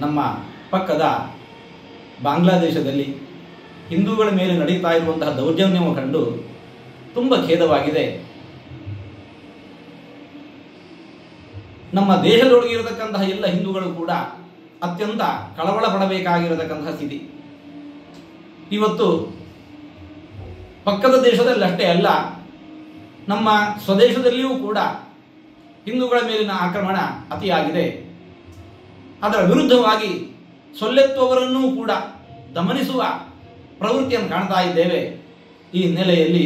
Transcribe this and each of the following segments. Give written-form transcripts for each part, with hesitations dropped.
ನಮ್ಮ ಪಕ್ಕದ ಬಾಂಗ್ಲಾದೇಶದಲ್ಲಿ ಹಿಂದೂಗಳ ಮೇಲೆ ನಡೀತಾ ಇರುವಂತಹ ದೌರ್ಜನ್ಯವನ್ನು ಕಂಡು ತುಂಬ ಖೇದವಾಗಿದೆ. ನಮ್ಮ ದೇಶದೊಳಗೆ ಇರತಕ್ಕಂತಹ ಎಲ್ಲ ಹಿಂದೂಗಳು ಕೂಡ ಅತ್ಯಂತ ಕಳವಳ ಪಡಬೇಕಾಗಿರತಕ್ಕಂತಹ ಸ್ಥಿತಿ. ಇವತ್ತು ಪಕ್ಕದ ದೇಶದಲ್ಲಿ ಅಷ್ಟೇ ಅಲ್ಲ, ನಮ್ಮ ಸ್ವದೇಶದಲ್ಲಿಯೂ ಕೂಡ ಹಿಂದೂಗಳ ಮೇಲಿನ ಆಕ್ರಮಣ ಅತಿಯಾಗಿದೆ. ಅದರ ವಿರುದ್ಧವಾಗಿ ಸೊಲ್ಲೆತ್ತುವವರನ್ನೂ ಕೂಡ ದಮನಿಸುವ ಪ್ರವೃತ್ತಿಯನ್ನು ಕಾಣ್ತಾ ಇದ್ದೇವೆ. ಈ ಹಿನ್ನೆಲೆಯಲ್ಲಿ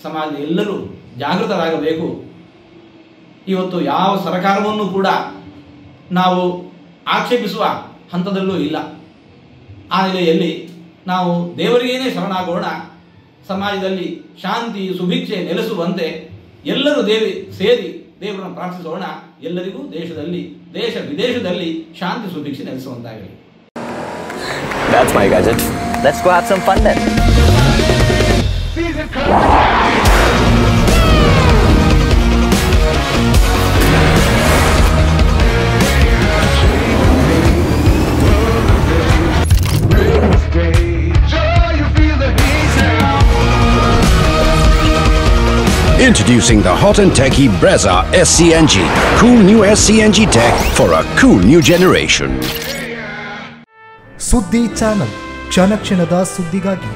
ಸಮಾಜದ ಎಲ್ಲರೂ ಜಾಗೃತರಾಗಬೇಕು. ಇವತ್ತು ಯಾವ ಸರ್ಕಾರವನ್ನು ಕೂಡ ನಾವು ಆಕ್ಷೇಪಿಸುವ ಹಂತದಲ್ಲೂ ಇಲ್ಲ. ಆ ನೆಲೆಯಲ್ಲಿ ನಾವು ದೇವರಿಗೇನೆ ಶರಣಾಗೋಣ. ಸಮಾಜದಲ್ಲಿ ಶಾಂತಿ ಸುಭಿಕ್ಷೆ ನೆಲೆಸುವಂತೆ ಎಲ್ಲರೂ ಸೇರಿ ದೇವರನ್ನು ಪ್ರಾರ್ಥಿಸೋಣ. ಎಲ್ಲರಿಗೂ ದೇಶದಲ್ಲಿ ದೇಶ ವಿದೇಶದಲ್ಲಿ ಶಾಂತಿ ಸುಭಿಕ್ಷೆ ನೆಲೆಸುವಂತಾಗಲಿ. That's my gadget. Let's go have some fun then. Introducing the hot and techy Brezza SCNG. Cool new SCNG tech for a cool new generation. ಸುದ್ದಿ ಚಾನಲ್, ಕ್ಷಣ ಕ್ಷಣದ ಸುದ್ದಿಗಾಗಿ.